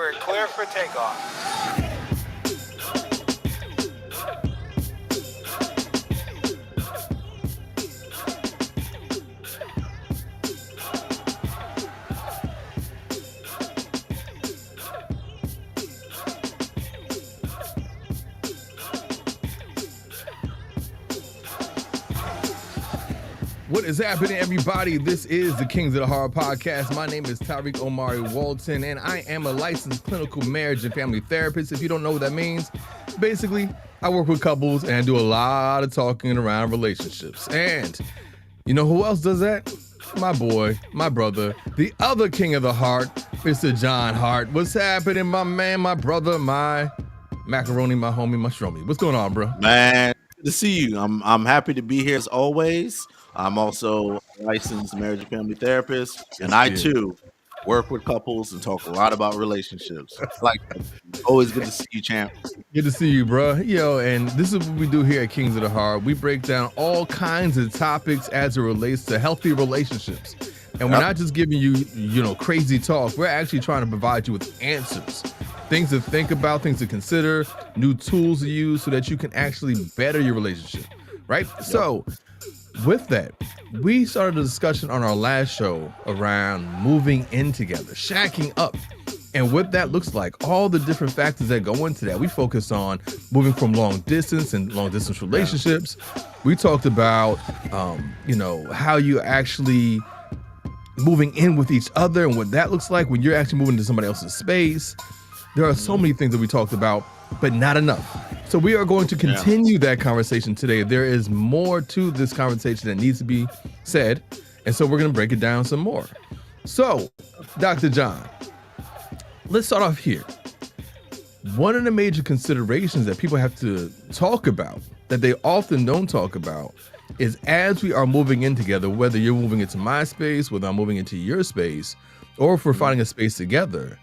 We're clear for takeoff. What is happening, everybody? This is the Kings of the Heart podcast. My name is Tariiq Omari Walton, and I am a licensed clinical marriage and family therapist. If you don't know what that means, basically, I work with couples and do a lot of talking around relationships. And you know who else does that? My boy, my brother, the other King of the Heart, Mr. John Hart. What's happening, my man, my brother, my macaroni, my homie, my shroomy? What's going on, bro? Man, good to see you. I'm happy to be here as always. I'm also a licensed marriage and family therapist, and I too work with couples and talk a lot about relationships. Like, always good to see you, champ. Good to see you, bro. Yo, and this is what we do here at Kings of the Heart. We break down all kinds of topics as it relates to healthy relationships. And we're not just giving you, crazy talk. We're actually trying to provide you with answers, things to think about, things to consider, new tools to use so that you can actually better your relationship, right? Yep. So with that, we started a discussion on our last show around moving in together, shacking up, and what that looks like, all the different factors that go into that. We focused on moving from long distance and long distance relationships. We talked about, how you actually moving in with each other and what that looks like when you're actually moving to somebody else's space. There are so many things that we talked about, but not enough. So we are going to continue that conversation today. There is more to this conversation that needs to be said, and so we're going to break it down some more. So, Dr. John, let's start off here. One of the major considerations that people have to talk about, that they often don't talk about, is as we are moving in together, whether you're moving into my space, whether I'm moving into your space, or if we're finding a space together,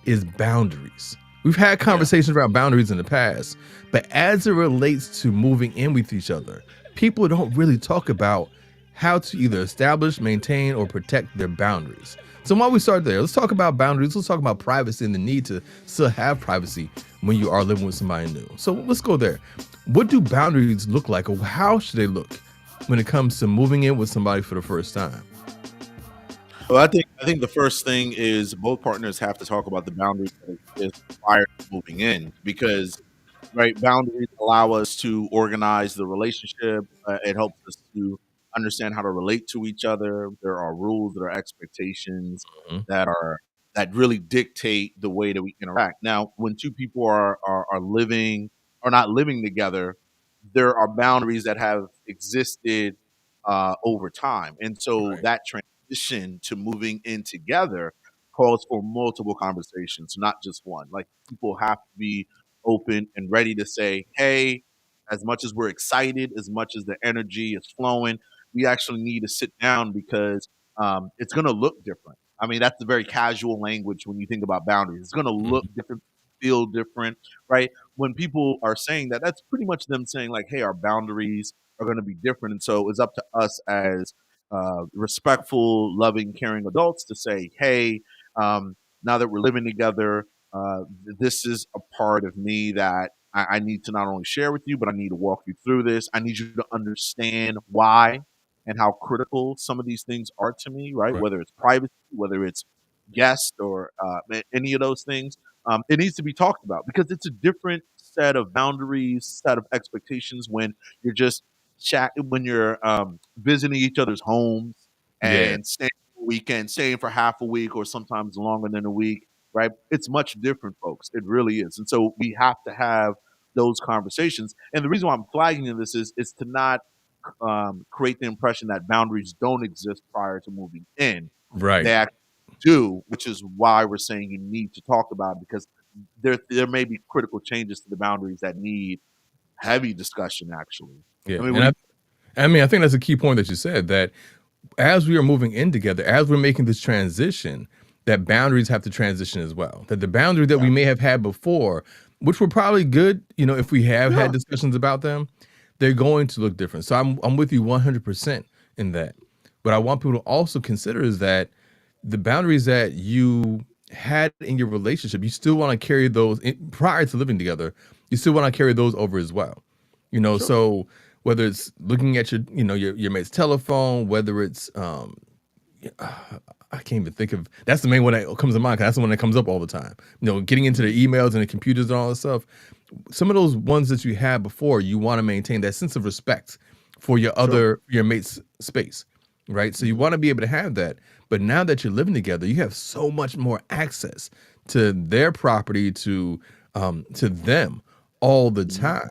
is boundaries. We've had conversations around boundaries in the past, but as it relates to moving in with each other, people don't really talk about how to either establish, maintain, or protect their boundaries. So while we start there, let's talk about boundaries. Let's talk about privacy and the need to still have privacy when you are living with somebody new. So let's go there. What do boundaries look like, or how should they look when it comes to moving in with somebody for the first time? Well, I think the first thing is both partners have to talk about the boundaries that exist prior to moving in, because boundaries allow us to organize the relationship. It helps us to understand how to relate to each other. There are rules, there are expectations that really dictate the way that we interact. Now, when two people are living or not living together, there are boundaries that have existed over time, and so that transition to moving in together calls for multiple conversations, not just one. Like, people have to be open and ready to say, hey, as much as we're excited, as much as the energy is flowing, we actually need to sit down because it's going to look different. I mean, that's the very casual language when you think about boundaries. It's going to look different, feel different, right? When people are saying that, that's pretty much them saying like, hey, our boundaries are going to be different. And so it's up to us as respectful, loving, caring adults to say, hey, now that we're living together, this is a part of me that I need to not only share with you, but I need to walk you through this. I need you to understand why and how critical some of these things are to me, right? Whether it's privacy, whether it's guest or any of those things, it needs to be talked about because it's a different set of boundaries, set of expectations when you're just when you're visiting each other's homes and staying for a weekend, staying for half a week or sometimes longer than a week, right? It's much different, folks. It really is. And so we have to have those conversations. And the reason why I'm flagging this is to not create the impression that boundaries don't exist prior to moving in. Right. They actually do, which is why we're saying you need to talk about it, because there may be critical changes to the boundaries that need heavy discussion, actually. Yeah. I think that's a key point that you said, that as we are moving in together, as we're making this transition, that boundaries have to transition as well. That the boundaries that we may have had before, which were probably good, if we have had discussions about them, they're going to look different. So I'm with you 100% in that. What I want people to also consider is that the boundaries that you had in your relationship, you still want to carry those prior to living together. You still want to carry those over as well. Sure. So whether it's looking at your, your mate's telephone, whether it's I can't even think of that's the main one that comes to mind because that's the one that comes up all the time. Getting into the emails and the computers and all that stuff. Some of those ones that you had before, you want to maintain that sense of respect for Sure. your mate's space, right? So you Mhm. want to be able to have that. But now that you're living together, you have so much more access to their property, to them all the Mhm. time.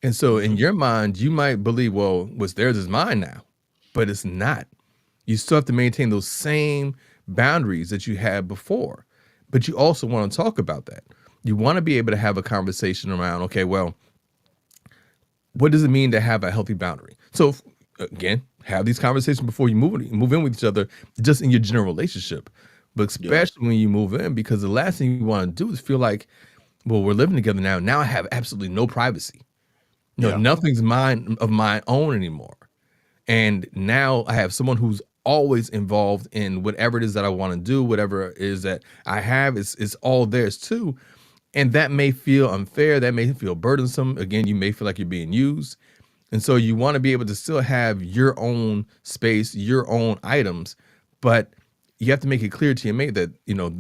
And so in Mhm. your mind, you might believe, well, what's theirs is mine now, but it's not. You still have to maintain those same boundaries that you had before. But you also want to talk about that. You want to be able to have a conversation around, okay, well, what does it mean to have a healthy boundary? So again, have these conversations before you move in with each other, just in your general relationship. But Yeah. especially when you move in, because the last thing you want to do is feel like, well, we're living together now. Now I have absolutely no privacy. Yeah. Nothing's mine of my own anymore. And now I have someone who's always involved in whatever it is that I want to do, whatever it is that I have is all theirs too. And that may feel unfair, that may feel burdensome. Again, you may feel like you're being used. And so you want to be able to still have your own space, your own items, but you have to make it clear to your mate that,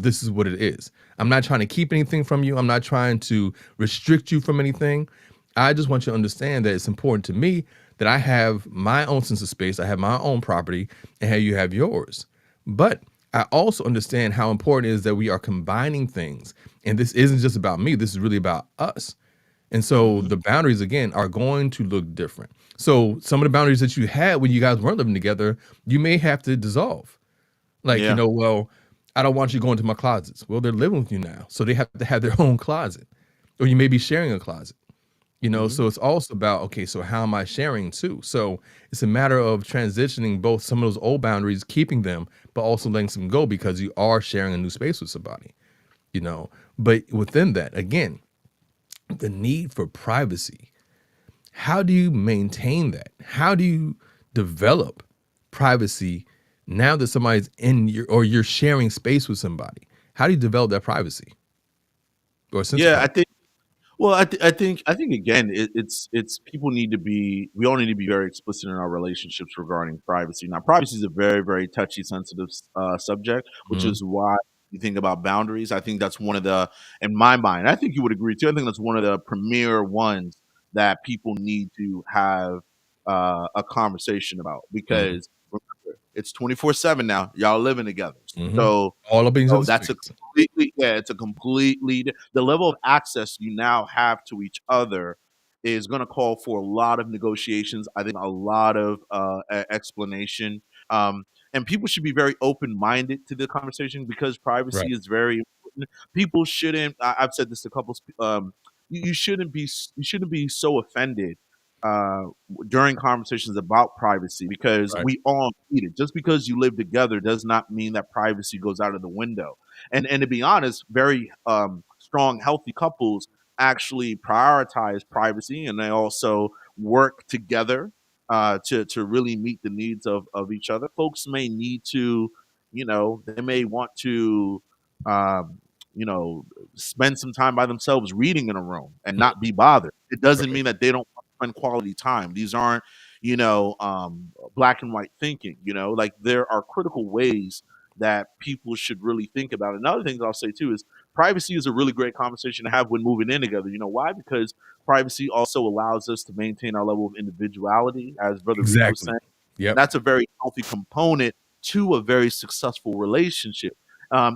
this is what it is. I'm not trying to keep anything from you. I'm not trying to restrict you from anything. I just want you to understand that it's important to me that I have my own sense of space. I have my own property and how you have yours. But I also understand how important it is that we are combining things. And this isn't just about me. This is really about us. And so Mhm. the boundaries again are going to look different. So some of the boundaries that you had when you guys weren't living together, you may have to dissolve. Like, Yeah. well, I don't want you going to my closets. Well, they're living with you now. So they have to have their own closet. Or you may be sharing a closet. Mhm. So it's also about, okay, so how am I sharing too? So it's a matter of transitioning both some of those old boundaries, keeping them, but also letting some go because you are sharing a new space with somebody, you know. But within that, again, the need for privacy. How do you maintain that? How do you develop privacy now that somebody's in your or you're sharing space with somebody? How do you develop that privacy or a sense of Yeah, I privacy? think well, I think again, it's people need to be we all need to be very explicit in our relationships regarding privacy. Now, privacy is a very, very touchy, sensitive subject, which Mhm. is why you think about boundaries. I think that's one of the, in my mind, I think you would agree too. I think that's one of the premier ones that people need to have a conversation about Mhm. because remember, it's 24/7 now. Y'all living together, Mhm. so All up in each so other's that's a face. completely yeah, it's a completely the level of access you now have to each other is gonna call for a lot of negotiations, I think a lot of, explanation, and people should be very open-minded to the conversation because Right. privacy is very important. People shouldn't I've said this to couples, you shouldn't be so offended, during conversations about privacy because Right. we all need it. Just because you live together does not mean that privacy goes out of the window. And to be honest, very strong, healthy couples actually prioritize privacy and they also work together to really meet the needs of each other. Folks may need to, they may want to, um, you know, spend some time by themselves reading in a room and Mhm. not be bothered. It doesn't Right. mean that they don't spend quality time. These aren't, black and white thinking, like there are critical ways that people should really think about. Another thing I'll say too is privacy is a really great conversation to have when moving in together. You know why? Because privacy also allows us to maintain our level of individuality, as Brother Reed was Exactly. saying. And Yep. that's a very healthy component to a very successful relationship.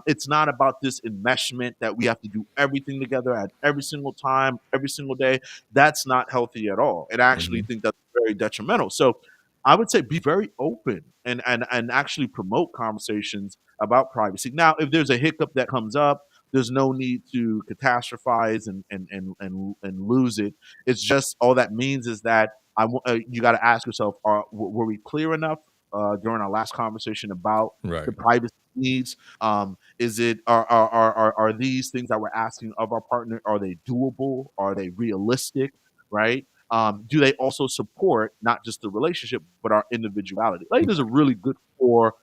It's not about this enmeshment that we have to do everything together at every single time, every single day. That's not healthy at all. And I actually Mhm. think that's very detrimental. So I would say be very open and actually promote conversations about privacy. Now, if there's a hiccup that comes up, there's no need to catastrophize and lose it. It's just all that means is that you got to ask yourself: were we clear enough during our last conversation about the Right. privacy needs? Is it are these things that we're asking of our partner? Are they doable? Are they realistic? Right? Do they also support not just the relationship but our individuality? I think there's a Right. really good core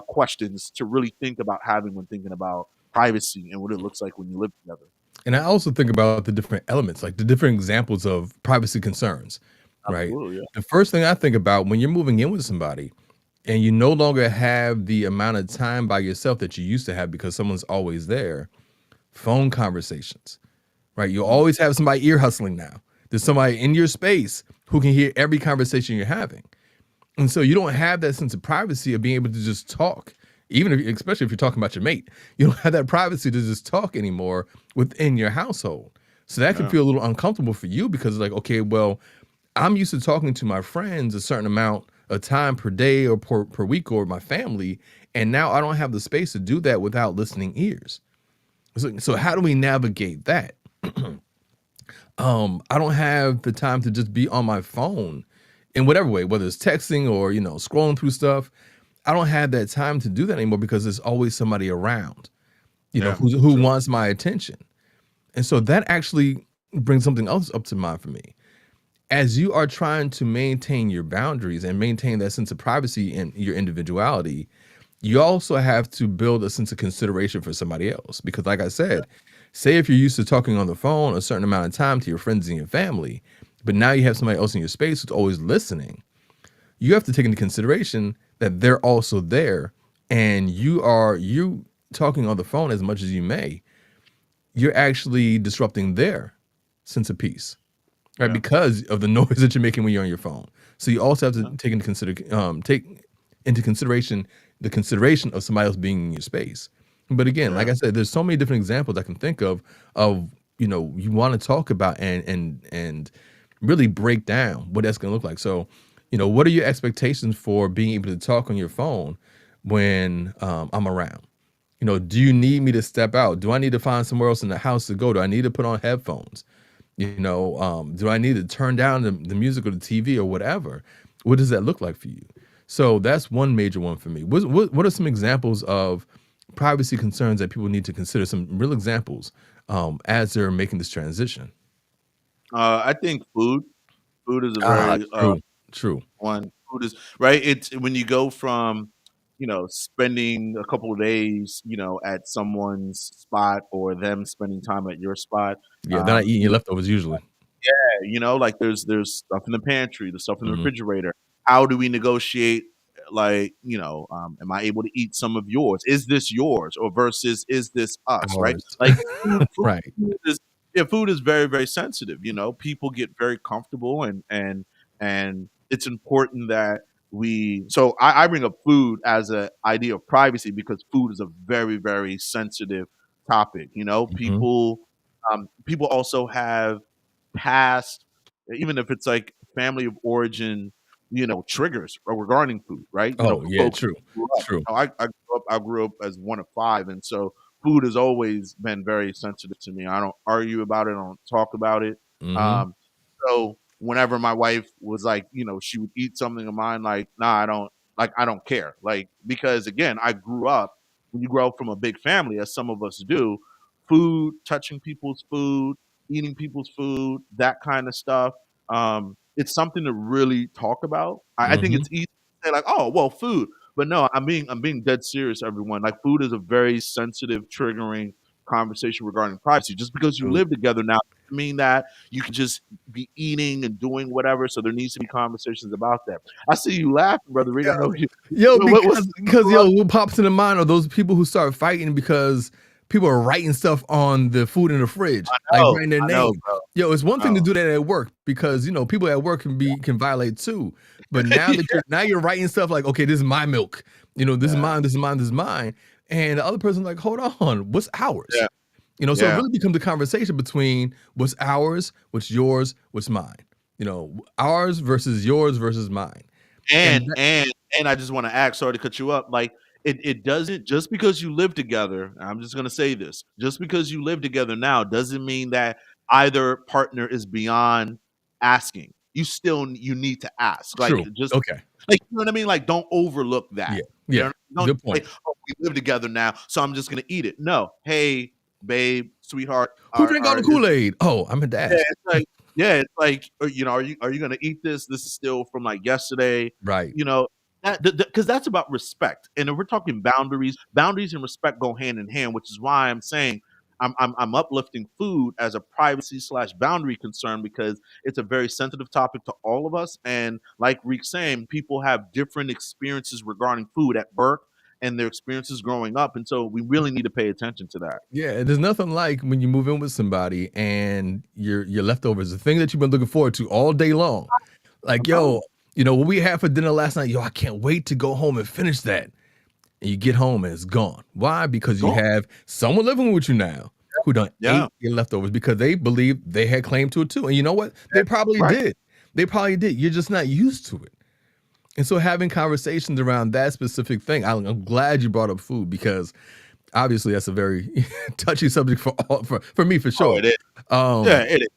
questions to really think about having when thinking about privacy and what it looks like when you live together. And I also think about the different elements, like the different examples of privacy concerns, right? Absolutely, yeah. The first thing I think about when you're moving in with somebody and you no longer have the amount of time by yourself that you used to have because someone's always there, phone conversations, right? You Mhm. always have somebody ear hustling now. There's somebody in your space who can hear every conversation you're having. And so you don't have that sense of privacy of being able to just talk, even if, especially if you're talking about your mate, you don't have that privacy to just talk anymore within your household. So that can Yeah, feel a little uncomfortable for you because it's like, okay, well, I'm used to talking to my friends a certain amount of time per day or per week or my family. And now I don't have the space to do that without listening ears. So how do we navigate that? I don't have the time to just be on my phone in whatever way, whether it's texting or, scrolling through stuff. I don't have that time to do that anymore because there's always somebody around, yeah, who true. wants my attention. And so that actually brings something else up to mind for me. As you are trying to maintain your boundaries and maintain that sense of privacy and your individuality, you also have to build a sense of consideration for somebody else. Because, like I Yeah, said, say if you're used to talking on the phone a certain amount of time to your friends and your family, but now you have somebody else in your space who's always listening, you have to take into consideration that they're also there, and you talking on the phone as much as you may, you're actually disrupting their sense of peace, right? yeah, Because of the noise that you're making when you're on your phone. So you also have to yeah, take into consideration the consideration of somebody else being in your space. But again, like yeah, I said, there's so many different examples I can think of you want to talk about and really break down what that's going to look like. So, what are your expectations for being able to talk on your phone when I'm around? Do you need me to step out? Do I need to find somewhere else in the house to go? Do I need to put on headphones? Do I need to turn down the music or the TV or whatever? What does that look like for you? So that's one major one for me. What are some examples of privacy concerns that people need to consider? Some real examples as they're making this transition. I think food is a Ah, very, true, true. one. Food is right, it's when you go from, spending a couple of days, at someone's spot or them spending time at your spot, Yeah, they're not eating you your leftovers usually. like there's stuff in the pantry, there's stuff in the Hmm. refrigerator. How do we negotiate? Like, am I able to eat some of yours? Is this yours or versus is this us? Right? Ours, Like food, food right? food is yeah, food is very, very sensitive. People get very comfortable and it's important that we. So I bring up food as an idea of privacy because food is a very, very sensitive topic. Hmm. People also have past, even if it's like family of origin, triggers regarding food, right? Oh For yeah, folks true, who grew up. true. I grew up as one of five, and so food has always been very sensitive to me. I don't argue about it. I don't talk about it. Hmm. Um, so whenever my wife was like, she would eat something of mine, like, nah, I don't like, I don't care, like, because again, I grew up. When you grow up from a big family, as some of us do, food, touching people's food, eating people's food, that kind of stuff. It's something to really talk about. I think Hmm. it's easy to say like, oh, well, food, but no, I'm being dead serious, everyone. Like, food is a very sensitive, triggering conversation regarding privacy. Just because you True. live together now doesn't mean that you can just be eating and doing whatever. So there needs to be conversations about that. I see you laughing, brother Rick. I know you. Yo, What's because what pops in the mind are those people who start fighting because people are writing stuff on the food in the fridge, like I writing their know, name. bro. Yo, it's one thing to No. do that at work because people at work can violate too. But now that you're writing stuff like, okay, this is my milk, this is Yeah, mine, this is mine, this is mine, and the other person's like, hold on, what's ours? yeah, So it yeah. really becomes a conversation between what's ours, what's yours, what's mine. Ours versus yours versus mine, and And and and I just want to ask, sorry to cut you up. Like, it doesn't, just because you live together. I'm just gonna say this: just because you live together now doesn't mean that either partner is beyond asking. You need to ask. Like, true. just Okay. like, you know what I mean. Like, don't overlook that. Yeah. Yeah. Don't Good point. say, "Oh, we live together now, so I'm just gonna eat it." No, hey, babe, sweetheart, Who drank all the Kool-Aid? Oh, I meant to yeah, ask. it's like, are you gonna eat this? This is still from like yesterday, Right. you know. that because that's about respect. And if we're talking boundaries, boundaries and respect go hand in hand, which is why I'm saying I'm uplifting food as a privacy slash boundary concern because it's a very sensitive topic to all of us. And like Reek's saying, people have different experiences regarding food at birth and their experiences growing up. And so we really need to pay attention to that. Yeah, there's nothing like when you move in with somebody and your leftovers, the thing that you've been looking forward to all day long. Like, I'm telling yo, what we had for dinner last night, yo, I can't wait to go home and finish that. And you get home and it's gone. Why? you, Because you go. have someone living with you now who done Yeah, ate your leftovers because they believe they had claim to it too. And you know what? They probably right. did. They probably did. You're just not used to it. And so having conversations around that specific thing, I'm glad you brought up food because obviously that's a very touchy subject for me for Oh, sure. it is. Um, Yeah, it is.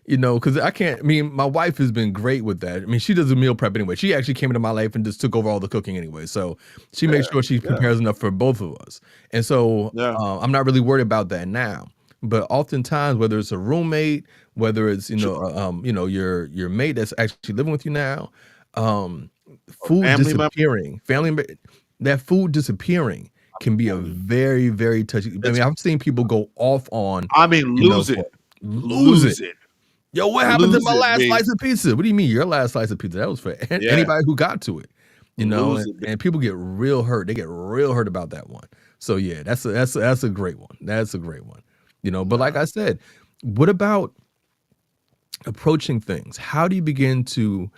because my wife has been great with that. I mean, she does a meal prep anyway. She actually came into my life and just took over all the cooking anyway. So she makes Yeah, sure she yeah, prepares enough for both of us. And so yeah. I'm not really worried about that now. But oftentimes, whether it's a roommate, whether it's Sure. your mate that's actually living with you now, um, Or food family member. disappearing, that food disappearing can be a Telling you, very, very touchy. I it's. mean, I've seen people go off on, I mean, lose it, for lose it. lose it, Yo, what happened to lose my it, last B. slice of pizza? What do you mean your last slice of pizza? That was for Yeah, anybody who got to it, lose and, it, B. and people get real hurt. They get real hurt about that one. So yeah, that's a great one. That's a great one. But like Yeah. I said, what about approaching things? How do you begin to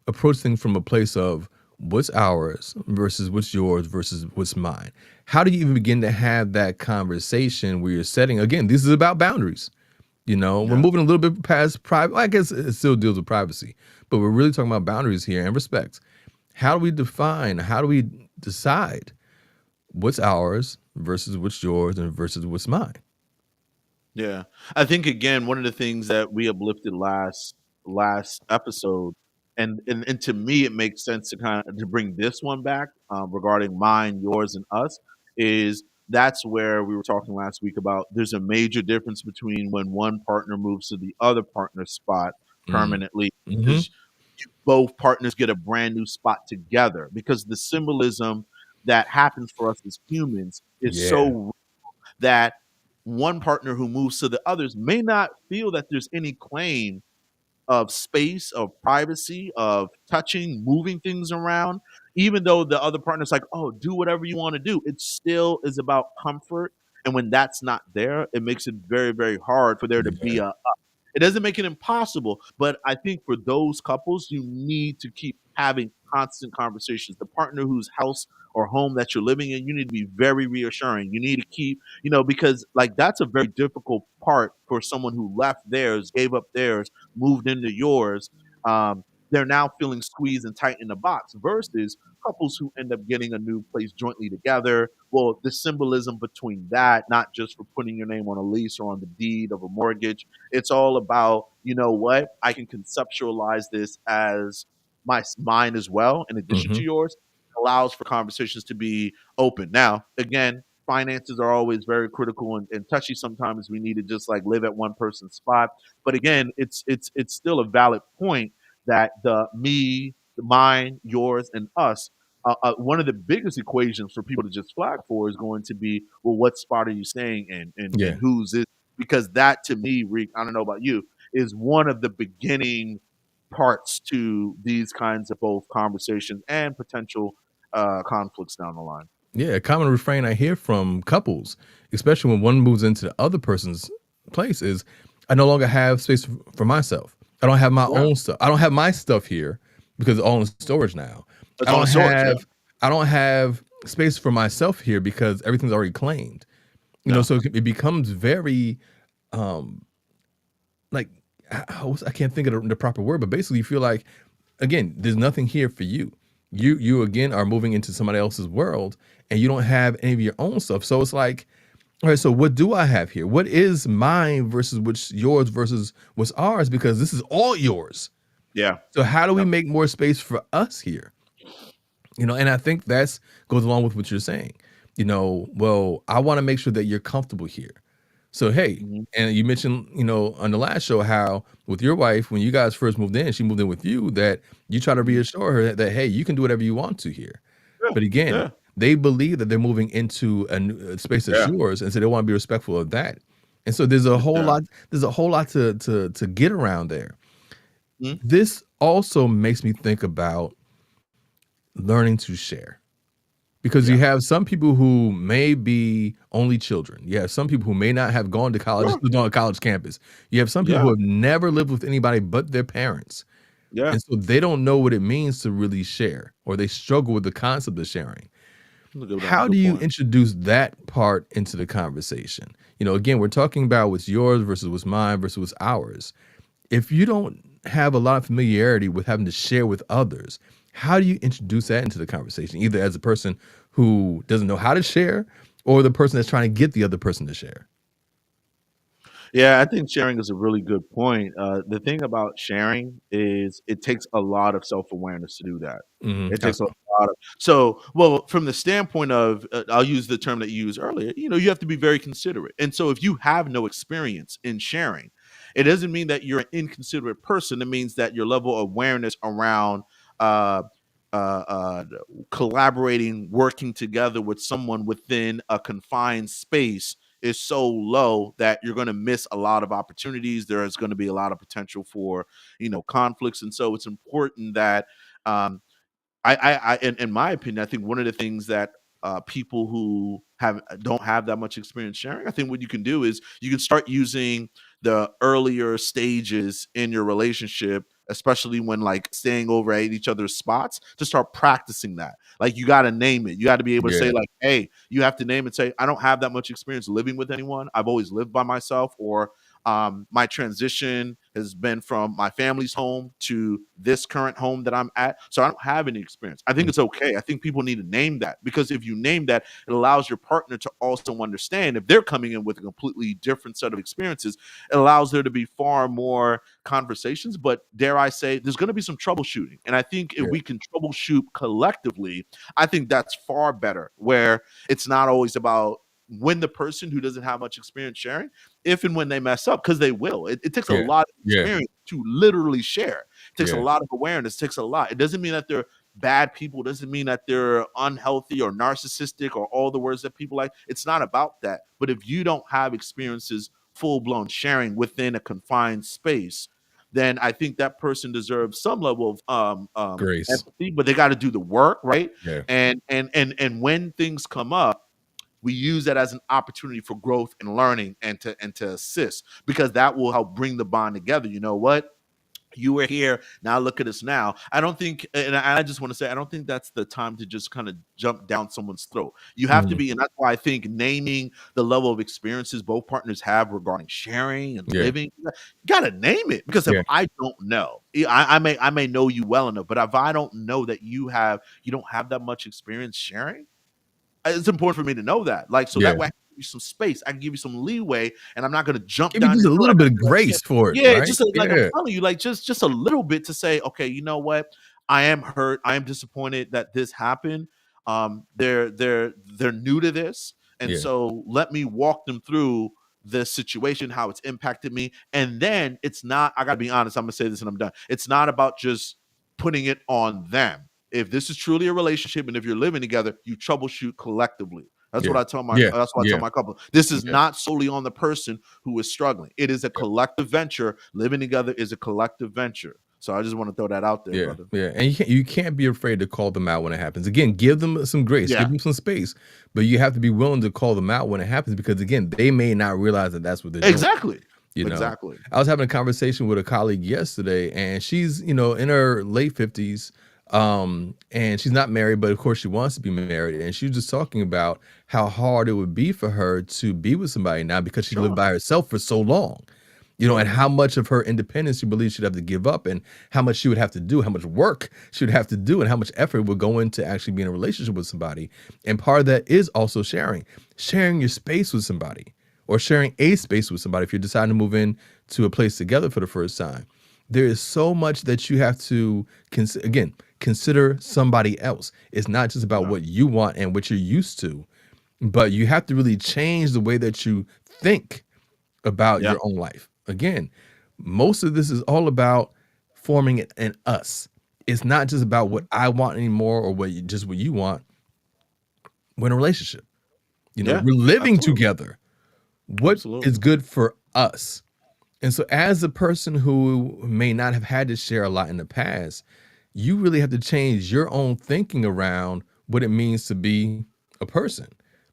approach things from a place of what's ours versus what's yours versus what's mine? How do you even begin to have that conversation where you're setting, again, this is about boundaries. We're Yeah. moving a little bit past private. I guess it still deals with privacy, but we're really talking about boundaries here and respect. How do we define, how do we decide what's ours versus what's yours and versus what's mine? Yeah. I think again, one of the things that we uplifted last episode, and to me it makes sense to kind of to bring this one back regarding mine, yours, and us, is that's where we were talking last week about there's a major difference between when one partner moves to the other partner's spot Mm. permanently Hmm. because both partners get a brand new spot together because the symbolism that happens for us as humans is Yeah. so that one partner who moves to the others may not feel that there's any claim of space, of privacy, of touching, moving things around, even though the other partner's like, oh, do whatever you want to do. It still is about comfort. And when that's not there, it makes it very, very hard for there to be Yeah. a it doesn't make it impossible, but I think for those couples, you need to keep having constant conversations. The partner whose house or home that you're living in, you need to be very reassuring. You need to keep, because like that's a very difficult part for someone who left theirs, gave up theirs, moved into yours. They're now feeling squeezed and tight in the box versus couples who end up getting a new place jointly together. Well, the symbolism between that, not just for putting your name on a lease or on the deed of a mortgage, it's all about, you know what? I can conceptualize this as mine as well, in addition Hmm. to yours. It allows for conversations to be open. Now, again, finances are always very critical and touchy. Sometimes we need to just like live at one person's spot. But again, it's still a valid point that the me, mine, yours, and us. One of the biggest equations for people to just flag for is going to be, well, what spot are you staying in, and Yeah. who's it? Because that to me, Reek, I don't know about you, is one of the beginning parts to these kinds of both conversations and potential conflicts down the line. Yeah, a common refrain I hear from couples, especially when one moves into the other person's place, is I no longer have space for myself. I don't have my Yeah, own stuff. I don't have my stuff here because it's all in storage now. it's I on don't storage. Yeah, have I don't have space for myself here because everything's already claimed. yeah, So it becomes very um like I can't think of the proper word, but basically you feel like again, there's nothing here for you. You again are moving into somebody else's world and you don't have any of your own stuff. So it's like, all right, so what do I have here? What is mine versus what's yours versus what's ours? Because this is all yours. yeah. So how do we Yep. make more space for us here? And I think that's goes along with what you're saying. Well, I want to make sure that you're comfortable here. So hey, Mhm. and you mentioned, on the last show how with your wife, when you guys first moved in, she moved in with you, that you try to Mhm. reassure her that hey, you can do whatever you want to here. But again, yeah, they believe that they're moving into a new space that's yeah, yours, and so they want to be respectful of that. And so there's a whole yeah. lot. There's a whole lot to get around there. Mhm. This also makes me think about learning to share. Because you Yeah. have some people who may be only children. You have some people who may not have gone to college, Sure. lived on a college campus. You have some people who Yeah. have never lived with anybody but their parents. Yeah. And so they don't know what it means to really share, or they struggle with the concept of sharing. That's a good one. How do Good you point. introduce that part into the conversation? Again, we're talking about what's yours versus what's mine versus what's ours. If you don't have a lot of familiarity with having to share with others, how do you introduce that into the conversation? Either as a person who doesn't know how to share or the person that's trying to get the other person to share. Yeah, I think sharing is a really good point. The thing about sharing is it takes a lot of self-awareness to do that. It How takes a so? lot of well, from the standpoint of I'll use the term that you used earlier. You have to be very considerate. And so if you have no experience in sharing, it doesn't mean that you're an inconsiderate person. It means that your level of awareness around uh uh, uh, collaborating, working together with someone within a confined space is so low that you're going to miss a lot of opportunities. There is going to be a lot of potential for conflicts, and so it's important that um, in my opinion, I think one of the things that people who don't have that much experience sharing, I think what you can do is you can start using the earlier stages in your relationship, especially when like staying over at each other's spots, to start practicing that. Like you got to name it. You got to be able to say Yeah, like, "Hey," you have to name it. Say, "I don't have that much experience living with anyone. I've always lived by myself," or my transition has been from my family's home to this current home that I'm at. So I don't have any experience. I think mm, it's okay. I think people need to name that because if you name that, it allows your partner to also understand if they're coming in with a completely different set of experiences, it allows there to be far more conversations. But dare I say, there's going to be some troubleshooting. And I think if yeah, we can troubleshoot collectively, I think that's far better, where it's not always about when the person who doesn't have much experience sharing, if and when they mess up, because they will. It takes a yeah, lot of yeah, experience to literally share. It takes a yeah, lot of awareness. It takes a lot. It doesn't mean that they're bad people. It doesn't mean that they're unhealthy or narcissistic or all the words that people like. It's not about that. But if you don't have experiences full blown sharing within a confined space, then I think that person deserves some level of grace. empathy, but they got to do the work, right? Yeah, And when things come up, we use that as an opportunity for growth and learning and to assist, because that will help bring the bond together. You know what? You were here. Now look at us now. I don't think, and I just want to say, I don't think that's the time to just kind of jump down someone's throat. You have to mhm, be, and that's why I think naming the level of experiences both partners have regarding sharing and yeah, living, you got to name it. Because if yeah, I don't know, I may know you well enough, but if I don't know that you don't have that much experience sharing, it's important for me to know that. Like, so that yeah. way I can give you some space. I can give you some leeway, and I'm not gonna jump Give you down just your a throat. little I bit gotta of be like, grace for it, yeah, right? just like I'm Yeah, telling you, like just a little bit to say, okay, you know what? I am hurt. I am disappointed that this happened. They're new to this, and yeah, so let me walk them through this situation, how it's impacted me, and then it's not. I gotta be honest. I'm gonna say this, and I'm done. It's not about just putting it on them. If this is truly a relationship, and if you're living together, you troubleshoot collectively. That's what yeah, I tell my yeah, that's what I tell yeah, my couple. This is yeah, not solely on the person who is struggling. It is a yeah. collective venture. Living together is a collective venture. So I just want to throw that out there, Yeah, brother. yeah, and you can't be afraid to call them out when it happens. Again, give them some grace, give Yeah, them some space, but you have to be willing to call them out when it happens because again, they may not realize that that's what they're doing. exactly. You know, Exactly. I was having a conversation with a colleague yesterday, and she's in her late 50s, and she's not married, but of course she wants to be married, and she was just talking about how hard it would be for her to be with somebody now because she lived Sure. by herself for so long. And Sure. how much of her independence she believes she'd have to give up, and how much she would have to do, how much work she would have to do, and how much effort would go into actually being in a relationship with somebody. And part of that is also sharing your space with somebody, or sharing a space with somebody if you're deciding to move in to a place together for the first time. There is so much that you have to consider somebody else. It's not just about Yeah. what you want and what you're used to, but you have to really change the way that you think about Yeah. your own life. Again, most of this is all about forming it in us. It's not just about Mhm. what I want anymore or just what you want. We're in a relationship. Yeah, We're living absolutely, together. What absolutely. is good for us? And so, as a person who may not have had to share a lot in the past, you really have to change your own thinking around what it means to be a person,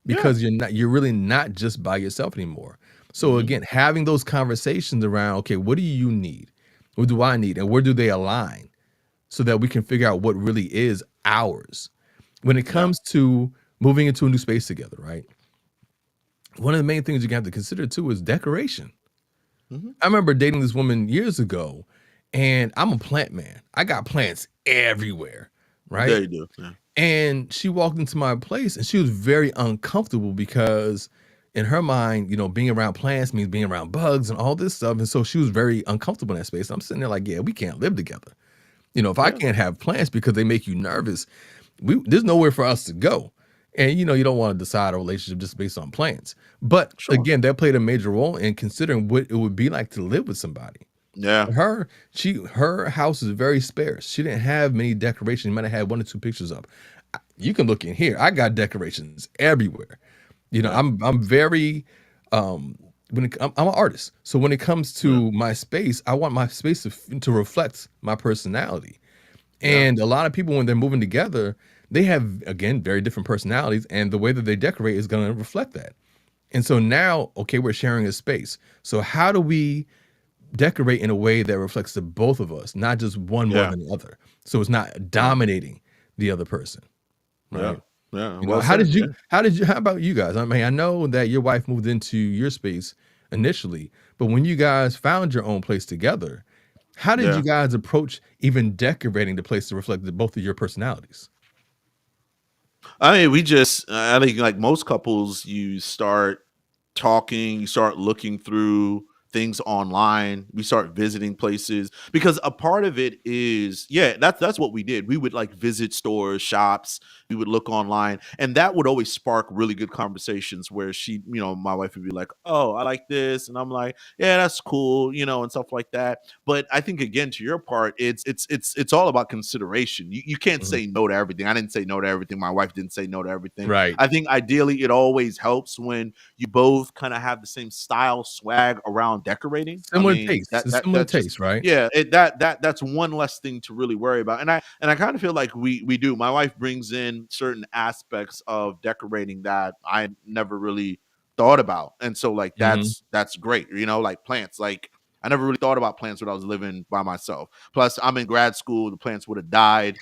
Yeah. because you're really not just by yourself anymore. So Mhm. again, having those conversations around, okay, what do you need? What do I need? And where do they align? So that we can figure out what really is ours. When it Yeah. comes to moving into a new space together, right? One of the main things you have to consider too is decoration. Mhm. I remember dating this woman years ago, and I'm a plant man. I got plants everywhere, Yeah, right? you do. Yeah. And she walked into my place and she was very uncomfortable because in her mind, being around plants means being around bugs and all this stuff. And so she was very uncomfortable in that space. I'm sitting there like, yeah, we can't live together. If I Yeah. can't have plants because they make you nervous, there's nowhere for us to go. And you don't want to decide a relationship just based on plants. But Sure. again, that played a major role in considering what it would be like to live with somebody. Yeah. Her house is very sparse. She didn't have many decorations. She might have had one or two pictures up. You can look in here. I got decorations everywhere. Yeah. I'm very I'm an artist. So when it comes Yeah. to my space, I want my space to reflect my personality. Yeah. And a lot of people, when they're moving together, they have, again, very different personalities, and the way that they decorate is going to reflect that. And so now, okay, we're sharing a space. So how do we decorate in a way that reflects the both of us, not just one more Yeah. than the other? So it's not Right. dominating the other person, Yeah. right? Yeah. You know, Well how said. did Yeah. you how did you how about you guys? I mean, I know that your wife moved into your space initially, but when you guys found your own place together, how did you Yeah. guys approach even decorating the place to reflect both of your personalities? I mean, we just, I think like most couples, you start talking, you start looking through things online, we start visiting places because a part of it is, yeah, that's what we did. We would like visit stores, shops, we would look online, and that would always spark really good conversations where my wife would be like, "Oh, I like this," and I'm like, "Yeah, that's cool," and stuff like that. But I think again, to your part, it's all about consideration. You can't Mhm. say no to everything. I didn't say no to everything. My wife didn't say no to everything. Right. I think ideally it always helps when you both kind of have the same style swag around decorating. I Similar mean, tastes. It's similar that's just, taste, right? yeah, that's one less thing to really worry about. And I kind of feel like we do. My wife brings in certain aspects of decorating that I never really thought about. And so like Mhm. that's great. Like plants. Like I never really thought about plants when I was living by myself. Plus, I'm in grad school. The plants would have died,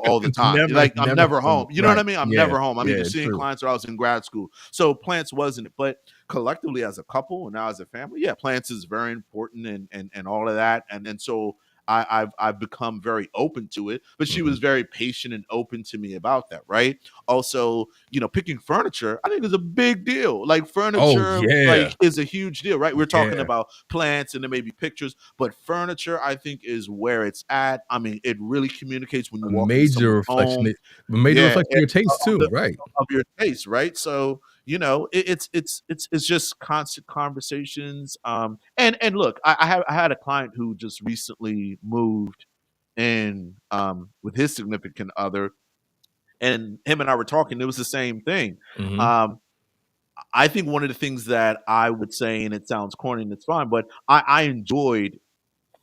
all the time. Never Like I'm never never home. home. You know what Right. I mean? I'm Yeah. never home. I'm either Yeah, seeing true. clients or I was in grad school. So plants wasn't it. But collectively as a couple and now as a family, yeah, plants is very important and all of that. And so I've become very open to it. But she Mhm. was very patient and open to me about that, right? Also, picking furniture, I think is a big deal. Like Oh, furniture, yeah. like is a huge deal, right? We're talking Yeah. about plants and there may be pictures, but furniture, I think, is where it's at. I mean, it really communicates when you A walk into major someone's reflection home. a major Yeah, reflection of your taste of too, right. your taste, right? So it's just constant conversations. And look, I had a client who just recently moved in with his significant other, and him and I were talking. It was the same thing. Mhm. Um, I think one of the things that I would say, and it sounds corny and it's fine, but I enjoyed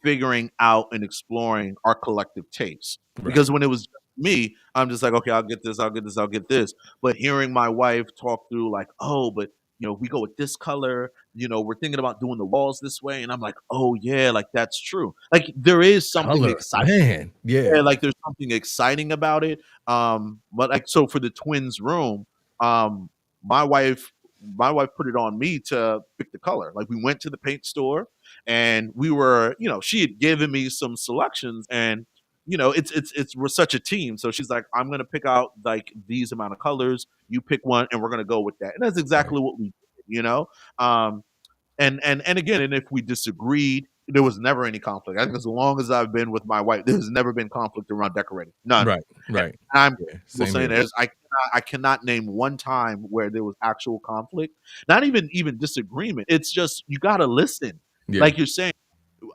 figuring out and exploring our collective tastes. Right. Because when it was just me, I'm just like, okay, I'll get this, I'll get this, I'll get this. But hearing my wife talk through, like, oh, but we go with this color, we're thinking about doing the walls this way. And I'm like, oh, yeah, like that's true. Like there is something Color, exciting. man. Yeah. Yeah, like there's something exciting about it. But like so for the twins' room, um, my wife my wife put it on me to pick the color. Like we went to the paint store and we were, she had given me some selections and it's we're such a team. So she's like, I'm gonna pick out like these amount of colors, you pick one and we're gonna go with that. And that's Right. exactly what we did. Um and again, and if we disagreed, there was never any conflict. I think as long as I've been with my wife, there's never been conflict around decorating. None. Right. And Right. I'm Yeah. comfortable Same saying here. there's I cannot name one time where there was actual conflict. Not even disagreement. It's just you gotta listen. Yeah. Like you're saying,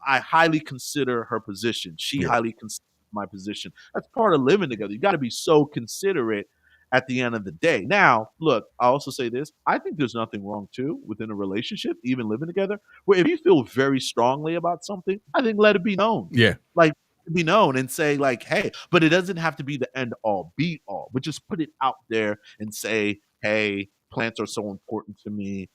I highly consider her position. She Yeah. highly considers my position. That's part of living together. You gotta be so considerate. at the end of the day. Now, look, I'll also say this. I think there's nothing wrong too within a relationship, even living together, where if you feel very strongly about something, I think let it be known. Yeah. Like be known and say like, hey, but it doesn't have to be the end all be all, but just put it out there and say, hey, plants are so important to me.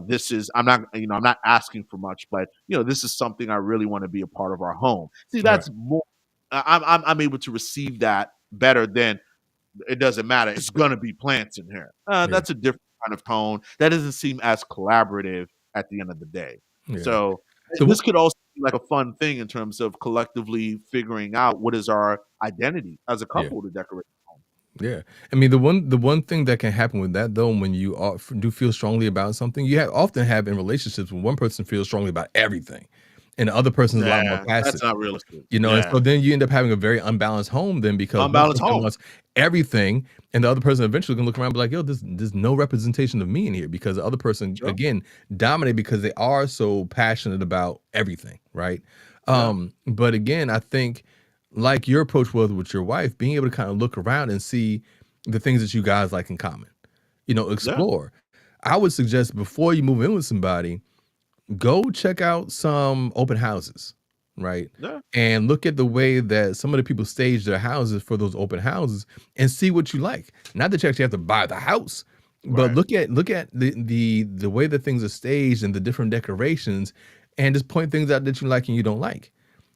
This is I'm not asking for much, but this is something I really want to be a part of our home. See, Right. that's more I'm able to receive that better than it doesn't matter. It's gonna be plants in here. Yeah. That's a different kind of tone. That doesn't seem as collaborative at the end of the day. Yeah. So So this could also be like a fun thing in terms of collectively figuring out what is our identity as a yeah. couple to decorate the home. Yeah, I mean the one thing that can happen with that though, when you do feel strongly about something, you often have in relationships when one person feels strongly about everything, and the other person is a lot more Yeah, passive. that's not realistic. And so Yeah. then you end up having a very unbalanced home then because one Unbalanced person home. wants everything, and the other person eventually gonna look around and be like, "Yo, there's no representation of me in here," because the other person Sure. again dominate because they are so passionate about everything, right? Yeah. But again, I think like your approach was with your wife, being able to kind of look around and see the things that you guys like in common, Yeah. explore. I would suggest before you move in with somebody, go check out some open houses, right? Yeah. And look at the way that some of the people stage their houses for those open houses and see what you like. Not that you actually have to buy the house, but Right. look at the way that things are staged and the different decorations and just point things out that you like and you don't like.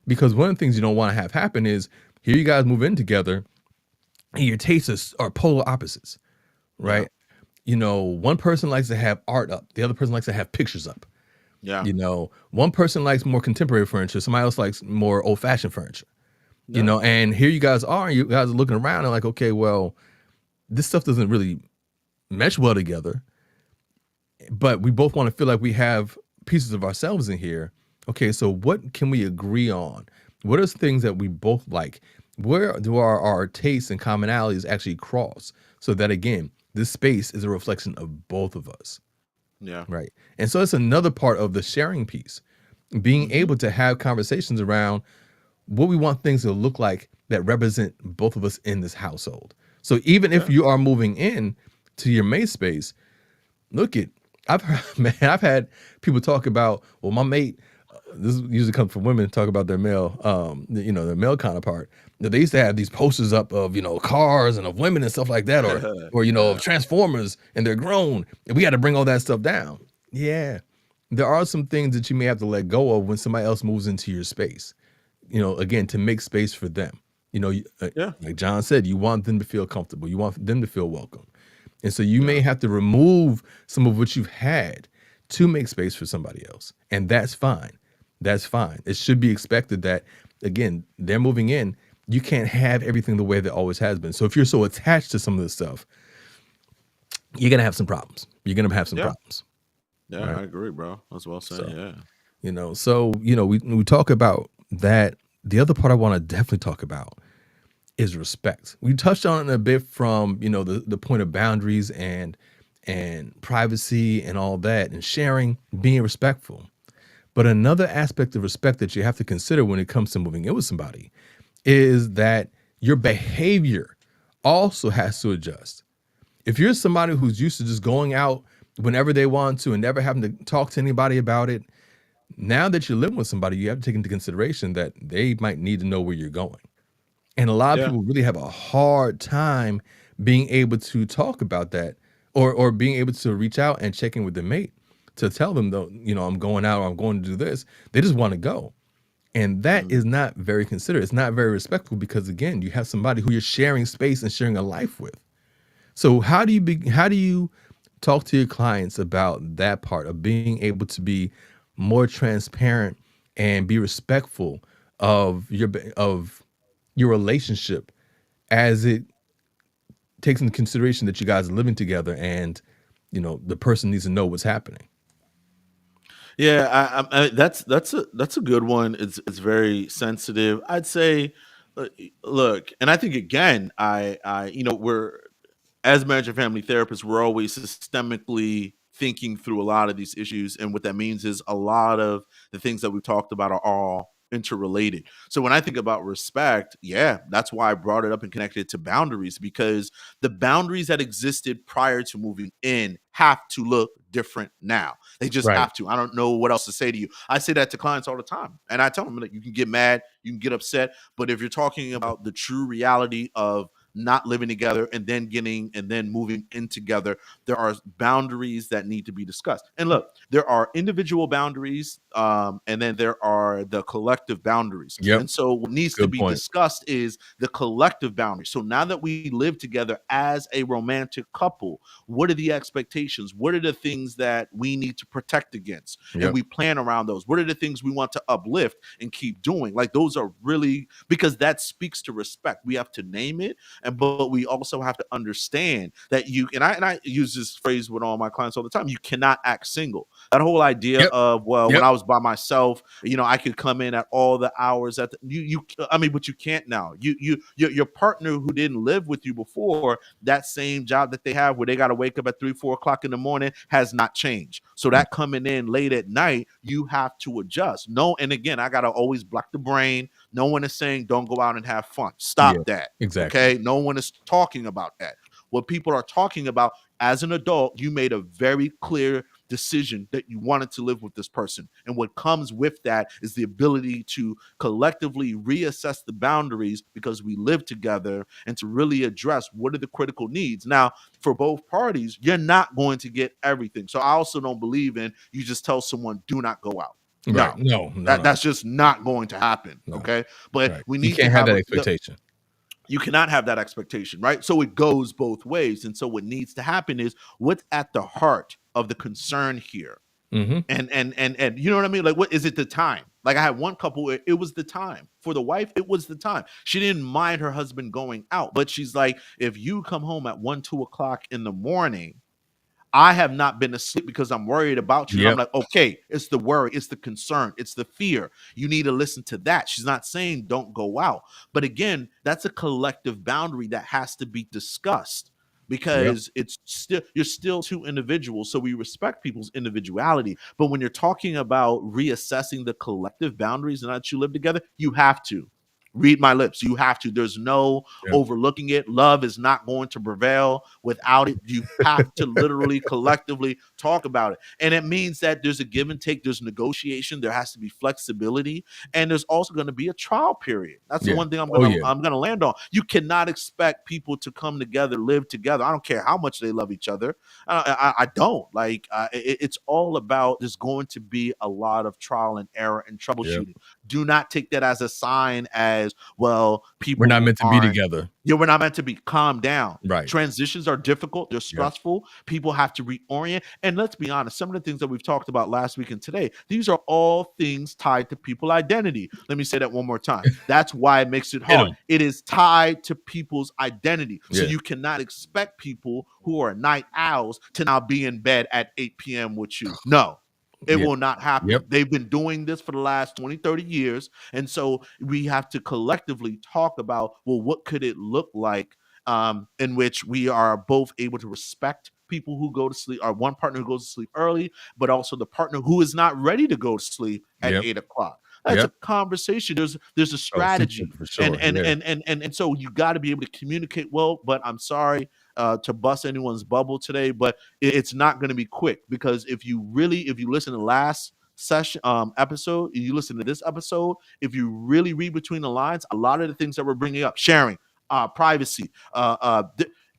Because one of the things you don't want to have happen is here you guys move in together and your tastes are polar opposites, Yeah. right? One person likes to have art up, the other person likes to have pictures up. Yeah. One person likes more contemporary furniture, somebody else likes more old-fashioned furniture. Yeah. And here you guys are, and you guys are looking around and like, okay, well, this stuff doesn't really mesh well together, but we both want to feel like we have pieces of ourselves in here. Okay, so what can we agree on? What are things that we both like? Where do our tastes and commonalities actually cross? So that again, this space is a reflection of both of us. Yeah. Right. And so it's another part of the sharing piece, being Mhm. able to have conversations around what we want things to look like that represent both of us in this household. So even if Yeah. you are moving in to your mate space, look at I've heard, man, I've had people talk about, well, my mate, this usually comes from women talk about their male, their male counterpart. That they used to have these posters up of, cars and of women and stuff like that, or Yeah. of Transformers, and they're grown, and we had to bring all that stuff down. Yeah, there are some things that you may have to let go of when somebody else moves into your space. Again, to make space for them. Yeah. Like John said, you want them to feel comfortable. You want them to feel welcome. And so you may Yeah. have to remove some of what you've had to make space for somebody else. And that's fine. That's fine. It should be expected that, again, they're moving in. You can't have everything the way that always has been. So if you're so attached to some of this stuff, you're going to have some problems. You're going to have some Yeah. problems. Yeah. Right. I agree, bro. That's well said. So, Yeah. we talk about that. The other part I want to definitely talk about is respect. We touched on it a bit from, the point of boundaries and privacy and all that and sharing, being respectful. But another aspect of respect that you have to consider when it comes to moving in with somebody is that your behavior also has to adjust. If you're somebody who's used to just going out whenever they want to and never having to talk to anybody about it, now that you're living with somebody, you have to take into consideration that they might need to know where you're going. And a lot of Yeah. people really have a hard time being able to talk about that or being able to reach out and check in with their mate to tell them though, I'm going out or I'm going to do this. They just want to go. And that Mm. is not very considerate. It's not very respectful because again, you have somebody who you're sharing space and sharing a life with. So how do you talk to your clients about that part of being able to be more transparent and be respectful of your relationship as it takes into consideration that you guys are living together and the person needs to know what's happening. Yeah, that's a good one. It's very sensitive. I'd say, look, and I think again, we're as marriage and family therapists, we're always systemically thinking through a lot of these issues, and what that means is a lot of the things that we've talked about are all interrelated. So when I think about respect, yeah, that's why I brought it up and connected it to boundaries, because the boundaries that existed prior to moving in have to look different now. They just Right. have to. I don't know what else to say to you. I say that to clients all the time. And I tell them that you can get mad, you can get upset, but if you're talking about the true reality of not living together and then moving in together, there are boundaries that need to be discussed. And look, there are individual boundaries, and then there are the collective boundaries. Yep. And so what needs to Good be point. discussed is the collective boundaries. So now that we live together as a romantic couple, what are the expectations? What are the things that we need to protect against? And Yep. we plan around those. What are the things we want to uplift and keep doing? Like, those are really, because that speaks to respect. We have to name it, and but we also have to understand that I use this phrase with all my clients all the time. You cannot act single. That whole idea Yep. of, well, when Yep. I was by myself, I could come in at all the hours that but you can't now. Your partner who didn't live with you before, that same job that they have where they got to wake up at 3-4 o'clock in the morning has not changed. So that coming in late at night, you have to adjust. No, and again, I got to always block the brain. No one is saying don't go out and have fun. Stop Yeah, that. exactly. Okay. No one is talking about that. What people are talking about, as an adult, you made a very clear decision that you wanted to live with this person. And what comes with that is the ability to collectively reassess the boundaries, because we live together, and to really address what are the critical needs. Now, for both parties, you're not going to get everything. So I also don't believe in you just tell someone, do not go out. Right. No, No. that's just not going to happen. No. Okay. But Right. we You need to can't have have that expectation. you cannot have that expectation, right? So it goes both ways. And so what needs to happen is what's at the heart of the concern here. Mm-hmm. And you know what I mean? Like, what is it? The time. Like, I had one couple, it was the time. For the wife, it was the time. She didn't mind her husband going out, but she's like, if you come home at 1-2 o'clock in the morning, I have not been asleep because I'm worried about you. And I'm Yep. like, okay, it's the worry, it's the concern, it's the fear. You need to listen to that. She's not saying don't go out. But again, that's a collective boundary that has to be discussed, Yep. because you're still two individuals. So we respect people's individuality. But when you're talking about reassessing the collective boundaries and that you live together, you have to. Read my lips. You have to. There's no Yep. overlooking it. Love is not going to prevail without it. You have to literally collectively talk about it. And it means that there's a give and take, there's negotiation, there has to be flexibility, and there's also going to be a trial period. That's the Yeah. one thing Oh yeah. I'm gonna land on. You cannot expect people to come together, live together. I don't care how much they love each other. I don't. Like, it's all about, there's going to be a lot of trial and error and Yep. troubleshooting. Do not take that as a sign as, well, We're people not meant to be aren't, together. yeah, we're not meant to be. Calm down. Right. Transitions are difficult. They're Yep. stressful. People have to reorient. And let's be honest, some of the things that we've talked about last week and today, these are all things tied to people identity. Let me say that one more time. That's why it makes it Hit hard. 'em. It is tied to people's identity. So Yeah. you cannot expect people who are night owls to now be in bed at 8 p.m. with you. No. It Yeah. will not happen. Yep. They've been doing this for the last 20, 30 years. And so we have to collectively talk about, well, what could it look like, in which we are both able to respect people who go to sleep, or one partner who goes to sleep early, but also the partner who is not ready to go to sleep at Yep. 8 o'clock. That's Yep. a conversation. There's a Oh, strategy, for sure. and Yeah. and so you got to be able to communicate well. But I'm sorry to bust anyone's bubble today, but it's not going to be quick, because if you listen to last session episode, you listen to this episode, if you really read between the lines, a lot of the things that we're bringing up, sharing, privacy,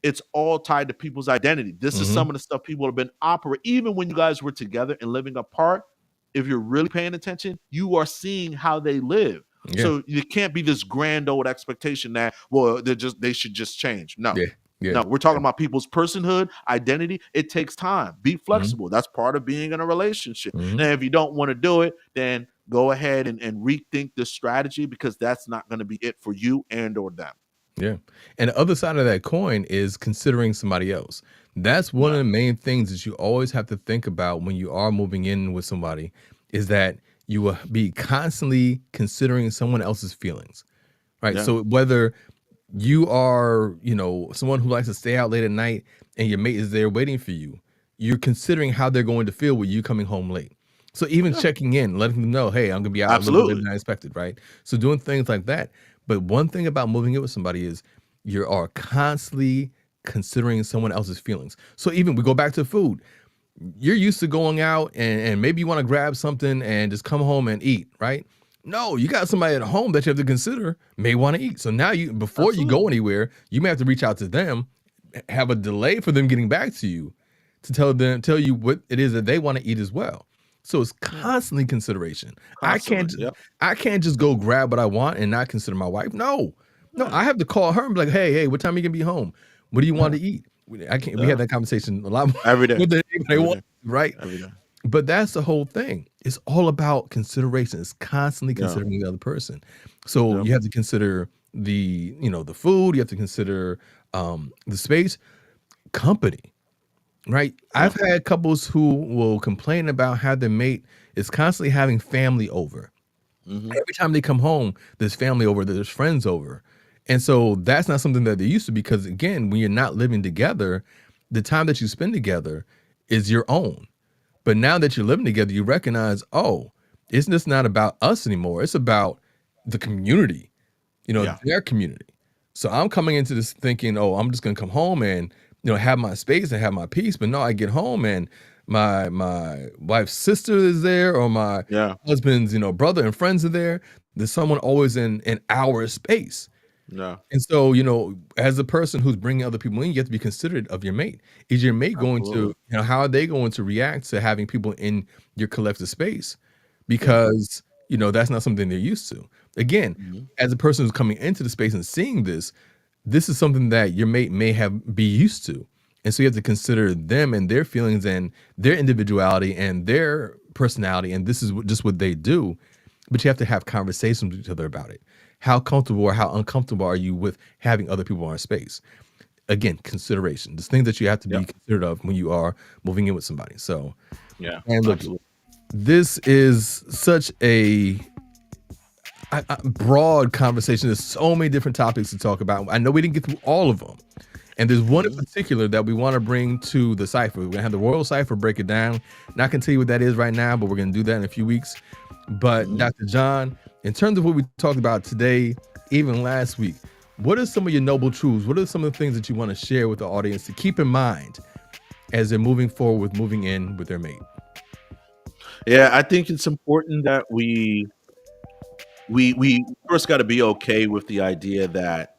it's all tied to people's identity. This is Mm-hmm. some of the stuff people have been operating, even when you guys were together and living apart. If you're really paying attention, you are seeing how they live. Yeah. So you can't be this grand old expectation that, well, they should just change. No. Yeah. Yeah. No, we're talking about people's personhood, identity. It takes time. Be flexible. That's part of being in a relationship. Mm-hmm. And if you don't want to do it, then go ahead and rethink the strategy, because that's not going to be it for you and or them. Yeah. And the other side of that coin is considering somebody else. That's one of the main things that you always have to think about when you are moving in with somebody, is that you will be constantly considering someone else's feelings, right? Yeah. So whether you are, someone who likes to stay out late at night and your mate is there waiting for you, you're considering how they're going to feel with you coming home late. So even Yeah. checking in, letting them know, hey, I'm gonna be out a little bit later Absolutely. than I expected, right? So doing things like that. But one thing about moving in with somebody is you are constantly considering someone else's feelings. So even we go back to food. You're used to going out and maybe you want to grab something and just come home and eat, right? No, you got somebody at home that you have to consider may want to eat. So now you, before you go Absolutely. anywhere, you may have to reach out to them, have a delay for them getting back to you to tell you what it is that they want to eat as well. So it's Yeah. constantly consideration. I Constantly. can't Yep. I can't just go grab what I want and not consider my wife. No. No, Yeah. I have to call her and be like, hey, what time are you gonna be home? What do you want Yeah. to eat? I can't we had Yeah. that conversation a lot Every day. more than anybody Every wants, day. right? Every day. But that's the whole thing. It's all about consideration. It's constantly Yeah. considering the other person. So Yep. you have to consider the food, you have to consider the space, company, right? Yeah. I've had couples who will complain about how their mate is constantly having family over. Hmm. Every time they come home, there's family over, there's friends over. And so that's not something that they used to, because again, when you're not living together, the time that you spend together is your own. But now that you're living together, you recognize, oh, it's just not about us anymore. It's about the community, Yeah. their community. So I'm coming into this thinking, oh, I'm just gonna come home and have my space and have my peace. But no, I get home and my wife's sister is there, or my Yeah. husband's brother and friends are there. There's someone always in our space. Yeah. And so, as a person who's bringing other people in, you have to be considerate of your mate. Is your mate going Absolutely. to, how are they going to react to having people in your collective space? Yeah. Because, that's not something they're used to. Again, Hmm. as a person who's coming into the space and seeing this is something that your mate may be used to. And so you have to consider them and their feelings and their individuality and their personality. And this is just what they do. But you have to have conversations with each other about it. How comfortable or how uncomfortable are you with having other people in our space? Again, consideration. There's things that you have to be Yep. considerate of when you are moving in with somebody. So, Yeah. and look, Absolutely. this is such a broad conversation. There's so many different topics to talk about. I know we didn't get through all of them. And there's one in Hmm. particular that we want to bring to the cipher. We're gonna have the Royal Cipher break it down. Not gonna tell you what that is right now, but we're gonna do that in a few weeks. But Hmm. Dr. John, in terms of what we talked about today, even last week, what are some of your noble truths? What are some of the things that you want to share with the audience to keep in mind as they're moving forward with moving in with their mate? Yeah. I think it's important that we first got to be okay with the idea that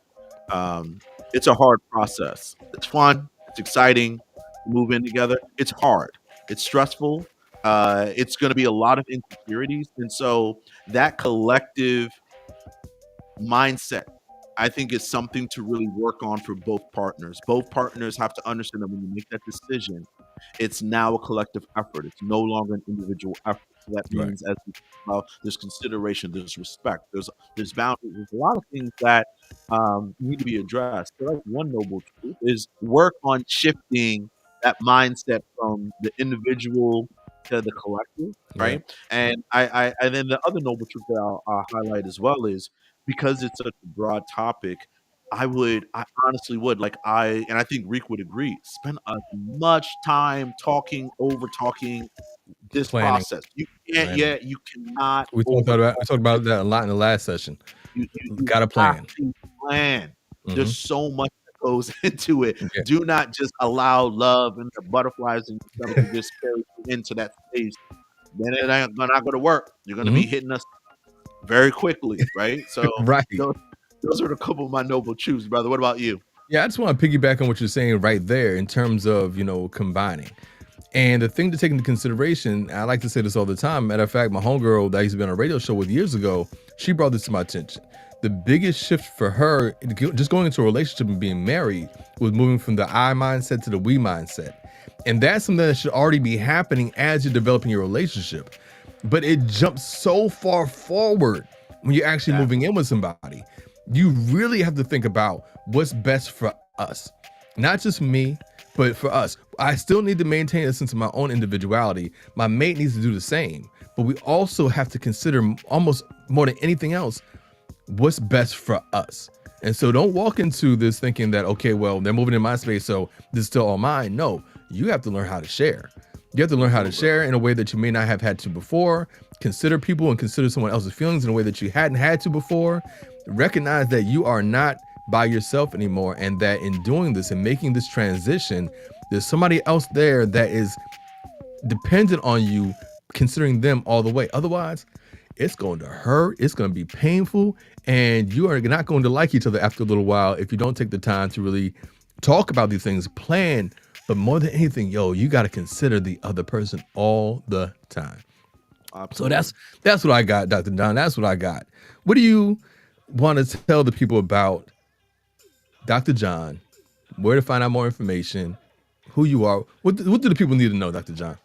um, it's a hard process. It's fun. It's exciting. To move in together. It's hard. It's stressful. It's going to be a lot of insecurities, and so that collective mindset, I think, is something to really work on for both partners. Both partners have to understand that when you make that decision, it's now a collective effort. It's no longer an individual effort. So that Right. means, as we talk about, there's consideration, there's respect, there's boundaries, there's a lot of things that need to be addressed. So that's one noble truth, is work on shifting that mindset from the individual to the collective, Yeah. right? And then the other noble truth that I'll highlight as well is, because it's such a broad topic, I honestly would, like, I think Reek would agree, spend as much time over talking this Planning. process. You can't, Planning. yeah, you cannot We talked over about we talk talked this. about that a lot in the last session. You Got to have plan. to plan. Hmm. There's so much that goes into it. Yeah. Do not just allow love and the butterflies and stuff to just carry you into that space. Then it ain't not gonna work. You're gonna be Hmm. hitting us very quickly, right? So Right. those those are a couple of my noble truths, brother. What about you? Yeah, I just want to piggyback on what you're saying right there in terms of, combining. And the thing to take into consideration, I like to say this all the time. Matter of fact, my homegirl that I used to be on a radio show with years ago, she brought this to my attention. The biggest shift for her, just going into a relationship and being married, was moving from the I mindset to the we mindset. And that's something that should already be happening as you're developing your relationship. But it jumps so far forward when you're actually moving Exactly. in with somebody. You really have to think about what's best for us, not just me, but for us. I still need to maintain a sense of my own individuality. My mate needs to do the same, but we also have to consider, almost more than anything else, what's best for us. And so don't walk into this thinking that, okay, well, they're moving in my space, so this is still all mine. No, you have to learn how to share. You have to learn how to share in a way that you may not have had to before. Consider people and consider someone else's feelings in a way that you hadn't had to before. Recognize that you are not by yourself anymore, and that in doing this and making this transition, there's somebody else there that is dependent on you, considering them all the way. Otherwise, it's going to hurt, it's going to be painful, and you are not going to like each other after a little while if you don't take the time to really talk about these things, plan. But more than anything, you got to consider the other person all the time. Absolutely. So that's what I got, Dr. Don. That's what I got. What do you want to tell the people about Dr. John? Where to find out more information? Who you are? What do the people need to know, Dr. John?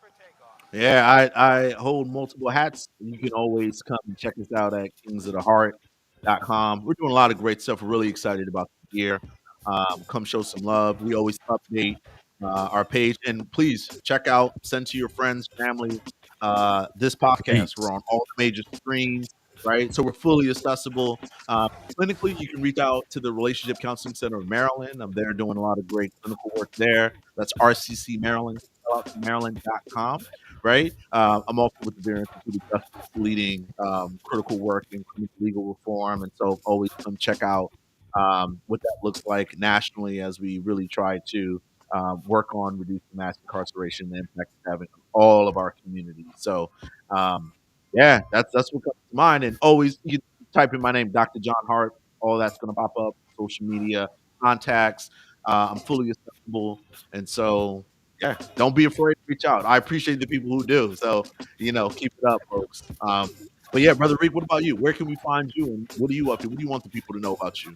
Yeah, I hold multiple hats. You can always come and check us out at kingsoftheheart.com. We're doing a lot of great stuff. We're really excited about the year. Come show some love. We always update our page. And please check out, send to your friends, family, this podcast. We're on all the major screens, right? So we're fully accessible. Clinically, you can reach out to the Relationship Counseling Center of Maryland. I'm there doing a lot of great clinical work there. That's RCC Maryland, maryland.com. Right. I'm also with the Beer Institute of Justice, leading critical work in legal reform. And so always come check out what that looks like nationally as we really try to work on reducing mass incarceration and the impact it's having on all of our communities. So, yeah, that's what comes to mind. And always you type in my name, Dr. John Hart. All that's going to pop up, social media, contacts. I'm fully accessible. And so, yeah, don't be afraid to reach out. I appreciate the people who do. So, keep it up, folks. But yeah, Brother Reek, what about you? Where can we find you, and what are you up to? What do you want the people to know about you?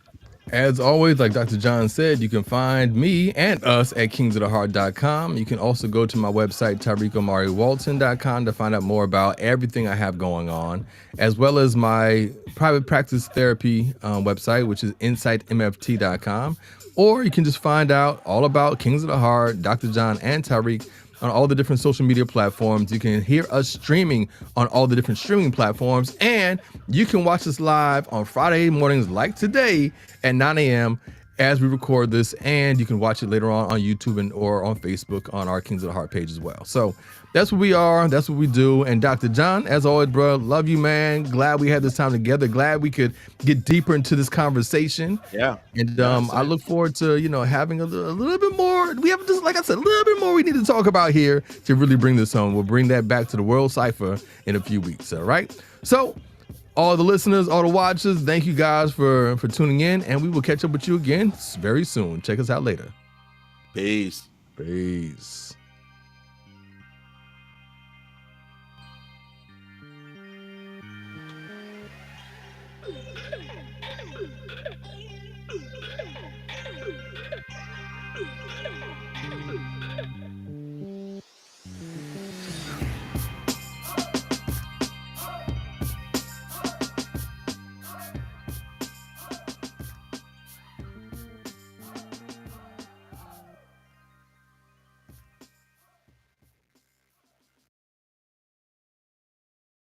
As always, like Dr. John said, you can find me and us at kingsoftheheart.com. You can also go to my website, TariiqOmariWalton.com, to find out more about everything I have going on, as well as my private practice therapy website, which is insightmft.com. Or you can just find out all about Kings of the Heart, Dr. John, and Tariiq on all the different social media platforms. You can hear us streaming on all the different streaming platforms, and you can watch us live on Friday mornings like today at 9 a.m. as we record this, and you can watch it later on YouTube or on Facebook on our Kings of the Heart page as well. So that's what we are. That's what we do. And Dr. John, as always, bro, love you, man. Glad we had this time together. Glad we could get deeper into this conversation. Yeah. And I look forward to, having a little bit more. We have just, like I said, a little bit more we need to talk about here to really bring this home. We'll bring that back to the World Cypher in a few weeks. All right. So all the listeners, all the watchers, thank you guys for tuning in, and we will catch up with you again very soon. Check us out later. Peace. Peace.